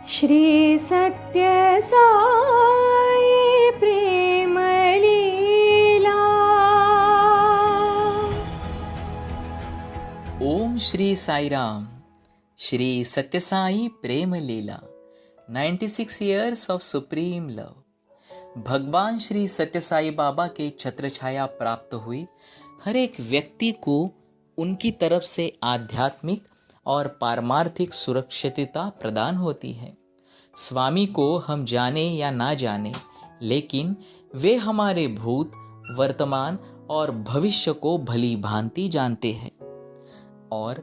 श्री सत्य साई प्रेम लीला। ओम श्री साई राम। श्री सत्य साई प्रेम लीला 96 years of supreme love। भगवान श्री सत्य साई बाबा के छत्र छाया प्राप्त हुई हर एक व्यक्ति को उनकी तरफ से आध्यात्मिक और पारमार्थिक सुरक्षितता प्रदान होती है। स्वामी को हम जाने या ना जाने, लेकिन वे हमारे भूत, वर्तमान और भविष्य को भली भांति जानते हैं। और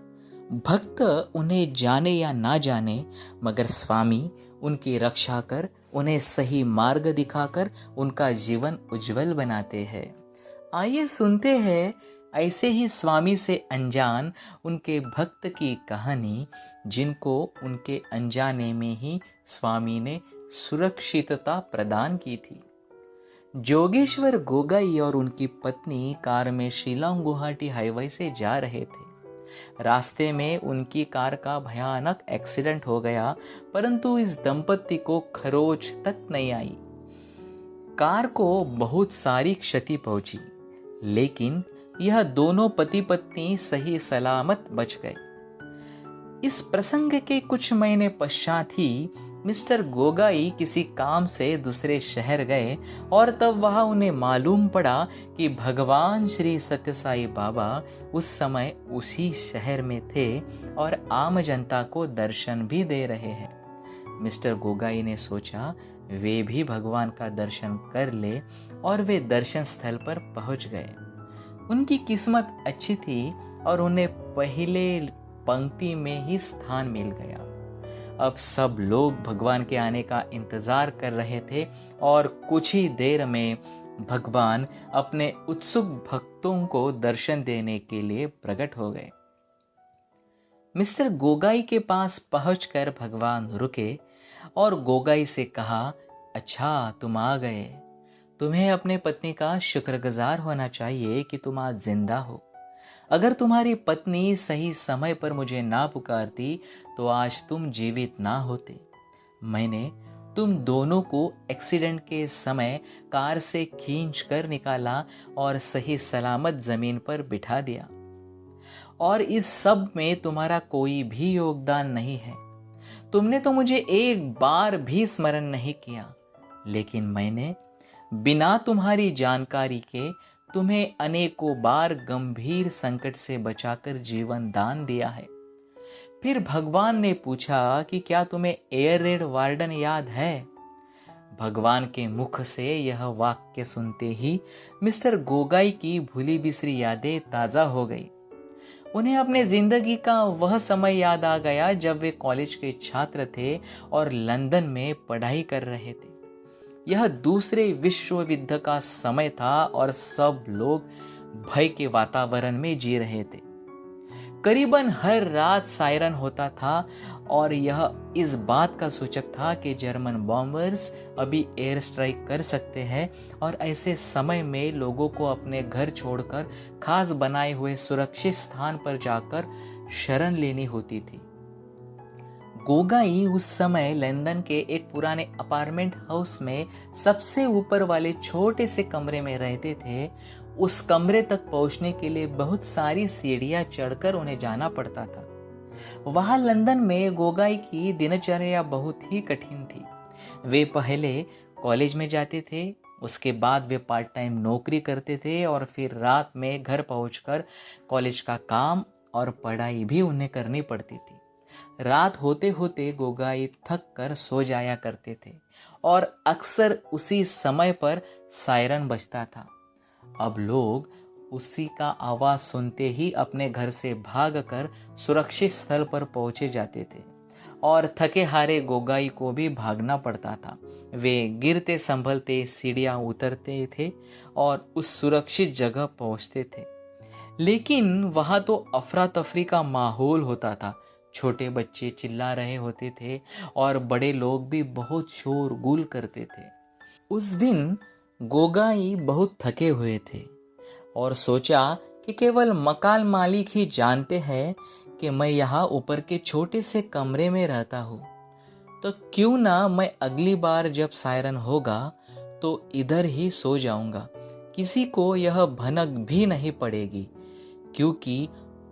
भक्त उन्हें जाने या ना जाने, मगर स्वामी उनकी रक्षा कर, उन्हें सही मार्ग दिखाकर उनका जीवन उज्जवल बनाते हैं। आइए सुनते हैं ऐसे ही स्वामी से अनजान उनके भक्त की कहानी, जिनको उनके अनजाने में ही स्वामी ने सुरक्षितता प्रदान की थी। जोगेश्वर गोगाई और उनकी पत्नी कार में शिलांग गुवाहाटी हाईवे से जा रहे थे। रास्ते में उनकी कार का भयानक एक्सीडेंट हो गया, परंतु इस दंपति को खरोच तक नहीं आई। कार को बहुत सारी क्षति पहुंची, लेकिन यह दोनों पति पत्नी सही सलामत बच गए। इस प्रसंग के कुछ महीने पश्चात ही मिस्टर गोगाई किसी काम से दूसरे शहर गए और तब वहां उन्हें मालूम पड़ा कि भगवान श्री सत्य साई बाबा उस समय उसी शहर में थे और आम जनता को दर्शन भी दे रहे हैं। मिस्टर गोगाई ने सोचा वे भी भगवान का दर्शन कर ले, और वे दर्शन स्थल पर पहुंच गए। उनकी किस्मत अच्छी थी और उन्हें पहले पंक्ति में ही स्थान मिल गया। अब सब लोग भगवान के आने का इंतजार कर रहे थे और कुछ ही देर में भगवान अपने उत्सुक भक्तों को दर्शन देने के लिए प्रकट हो गए। मिस्टर गोगाई के पास पहुंचकर भगवान रुके और गोगाई से कहा, अच्छा तुम आ गए। तुम्हें अपने पत्नी का शुक्रगुजार होना चाहिए कि तुम आज जिंदा हो। अगर तुम्हारी पत्नी सही समय पर मुझे ना पुकारती तो आज तुम जीवित ना होते। मैंने तुम दोनों को एक्सीडेंट के समय कार से खींच कर निकाला और सही सलामत जमीन पर बिठा दिया, और इस सब में तुम्हारा कोई भी योगदान नहीं है। तुमने तो मुझे एक बार भी स्मरण नहीं किया, लेकिन मैंने बिना तुम्हारी जानकारी के तुम्हें अनेकों बार गंभीर संकट से बचाकर जीवन दान दिया है। फिर भगवान ने पूछा कि क्या तुम्हें एयर रेड वार्डन याद है? भगवान के मुख से यह वाक्य सुनते ही मिस्टर गोगाई की भूली बिसरी यादें ताजा हो गई। उन्हें अपने जिंदगी का वह समय याद आ गया जब वे कॉलेज के छात्र थे और लंदन में पढ़ाई कर रहे थे। यह दूसरे विश्व युद्ध का समय था और सब लोग भय के वातावरण में जी रहे थे। करीबन हर रात सायरन होता था और यह इस बात का सूचक था कि जर्मन बॉम्बर्स अभी एयर स्ट्राइक कर सकते हैं, और ऐसे समय में लोगों को अपने घर छोड़कर खास बनाए हुए सुरक्षित स्थान पर जाकर शरण लेनी होती थी। गोगाई उस समय लंदन के एक पुराने अपार्टमेंट हाउस में सबसे ऊपर वाले छोटे से कमरे में रहते थे। उस कमरे तक पहुंचने के लिए बहुत सारी सीढ़ियां चढ़कर उन्हें जाना पड़ता था। वहां लंदन में गोगाई की दिनचर्या बहुत ही कठिन थी। वे पहले कॉलेज में जाते थे, उसके बाद वे पार्ट टाइम नौकरी करते थे और फिर रात में घर पहुंचकर कॉलेज का काम और पढ़ाई भी उन्हें करनी पड़ती थी। रात होते होते गोगाई थक कर सो जाया करते थे और अक्सर उसी समय पर सायरन बजता था। अब लोग उसी का आवाज सुनते ही अपने घर से भागकर सुरक्षित स्थल पर पहुंचे जाते थे, और थके हारे गोगाई को भी भागना पड़ता था। वे गिरते संभलते सीढ़ियां उतरते थे और उस सुरक्षित जगह पहुंचते थे, लेकिन वहां तो अफरा तफरी का माहौल होता था। छोटे बच्चे चिल्ला रहे होते थे और बड़े लोग भी बहुत शोरगुल करते थे। उस दिन गोगाई बहुत थके हुए थे और सोचा कि केवल मकान मालिक ही जानते हैं कि मैं यहाँ ऊपर के छोटे से कमरे में रहता हूँ। तो क्यों ना मैं अगली बार जब सायरन होगा तो इधर ही सो जाऊंगा, किसी को यह भनक भी नहीं पड़ेगी। क्योंकि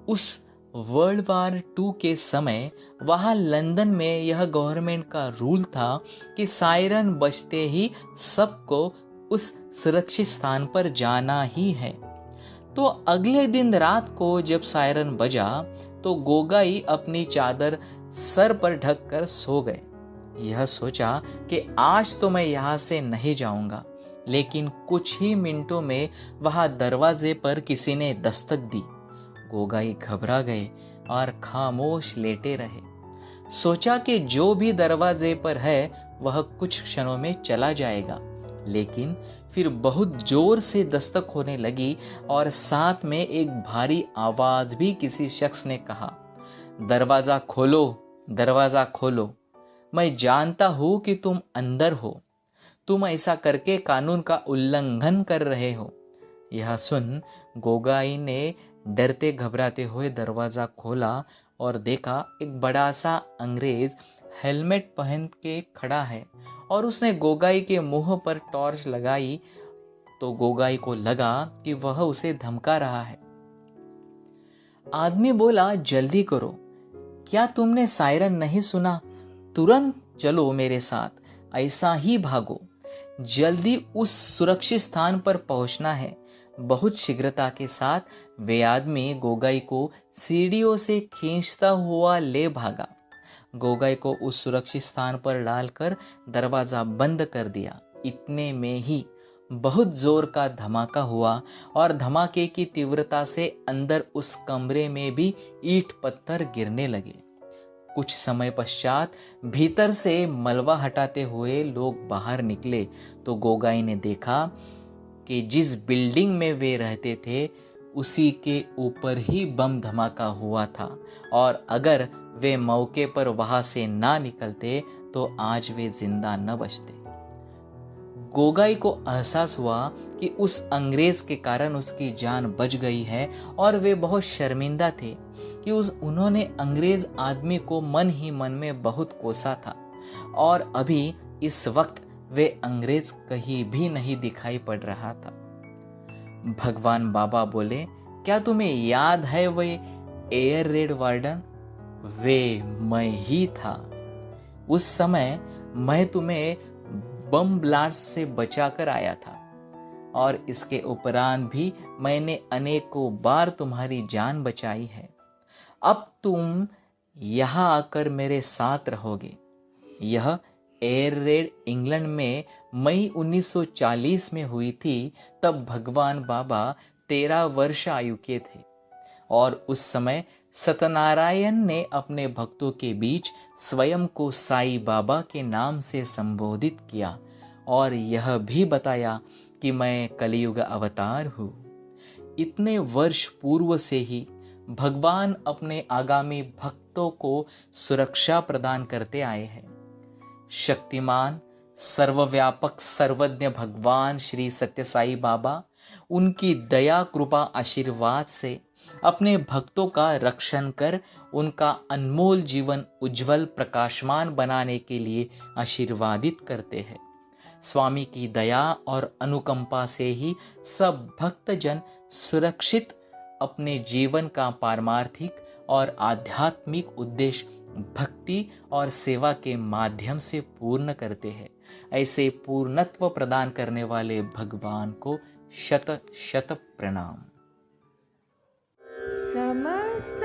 उस वर्ल्ड वार 2 के समय वहाँ लंदन में यह गवर्नमेंट का रूल था कि सायरन बजते ही सबको उस सुरक्षित स्थान पर जाना ही है। तो अगले दिन रात को जब सायरन बजा तो गोगाई अपनी चादर सर पर ढक कर सो गए। यह सोचा कि आज तो मैं यहाँ से नहीं जाऊंगा, लेकिन कुछ ही मिनटों में वहां दरवाजे पर किसी ने दस्तक दी। गोगाई घबरा गए और खामोश लेटे रहे। सोचा कि जो भी दरवाजे पर है वह कुछ क्षणों में चला जाएगा, लेकिन फिर बहुत जोर से दस्तक होने लगी और साथ में एक भारी आवाज भी किसी शख्स ने कहा, दरवाजा खोलो, दरवाजा खोलो, मैं जानता हूं कि तुम अंदर हो, तुम ऐसा करके कानून का उल्लंघन कर रहे हो। यह सुन गोगाई ने डरते घबराते हुए दरवाजा खोला और देखा एक बड़ा सा अंग्रेज हेलमेट पहन के खड़ा है और उसने गोगाई के मुंह पर टॉर्च लगाई तो गोगाई को लगा कि वह उसे धमका रहा है। आदमी बोला, जल्दी करो, क्या तुमने सायरन नहीं सुना? तुरंत चलो मेरे साथ, ऐसा ही भागो, जल्दी उस सुरक्षित स्थान पर पहुंचना है। बहुत शीघ्रता के साथ वे आदमी गोगाई को सीढ़ियों से खींचता हुआ ले भागा। गोगाई को उस सुरक्षित स्थान पर डालकर दरवाजा बंद कर दिया। इतने में ही बहुत जोर का धमाका हुआ और धमाके की तीव्रता से अंदर उस कमरे में भी ईंट पत्थर गिरने लगे। कुछ समय पश्चात भीतर से मलबा हटाते हुए लोग बाहर निकले तो गोगाई ने देखा कि जिस बिल्डिंग में वे रहते थे उसी के ऊपर ही बम धमाका हुआ था और अगर वे मौके पर वहां से ना निकलते तो आज वे जिंदा न बचते। गोगाई को एहसास हुआ कि उस अंग्रेज के कारण उसकी जान बच गई है और वे बहुत शर्मिंदा थे कि उन्होंने अंग्रेज आदमी को मन ही मन में बहुत कोसा था और अभी इस वक्त वे अंग्रेज कहीं भी नहीं दिखाई पड़ रहा था। भगवान बाबा बोले, क्या तुम्हें याद है वे एयर रेड वार्डन? वे मैं ही था। उस समय मैं तुम्हें बम ब्लास्ट से बचाकर आया था और इसके उपरांत भी मैंने अनेकों बार तुम्हारी जान बचाई है। अब तुम यहाँ आकर मेरे साथ रहोगे। यह एयर रेड इंग्लैंड में मई 1940 में हुई थी। तब भगवान बाबा 13 वर्ष आयु के थे और उस समय सत्यनारायण ने अपने भक्तों के बीच स्वयं को साईं बाबा के नाम से संबोधित किया और यह भी बताया कि मैं कलियुग अवतार हूँ। इतने वर्ष पूर्व से ही भगवान अपने आगामी भक्तों को सुरक्षा प्रदान करते आए हैं। शक्तिमान सर्वव्यापक सर्वज्ञ भगवान श्री सत्य साई बाबा उनकी दया कृपा आशीर्वाद से अपने भक्तों का रक्षण कर उनका अनमोल जीवन उज्जवल प्रकाशमान बनाने के लिए आशीर्वादित करते हैं। स्वामी की दया और अनुकंपा से ही सब भक्तजन सुरक्षित अपने जीवन का पारमार्थिक और आध्यात्मिक उद्देश्य भक्ति और सेवा के माध्यम से पूर्ण करते हैं। ऐसे पूर्णत्व प्रदान करने वाले भगवान को शत शत प्रणाम। समस्त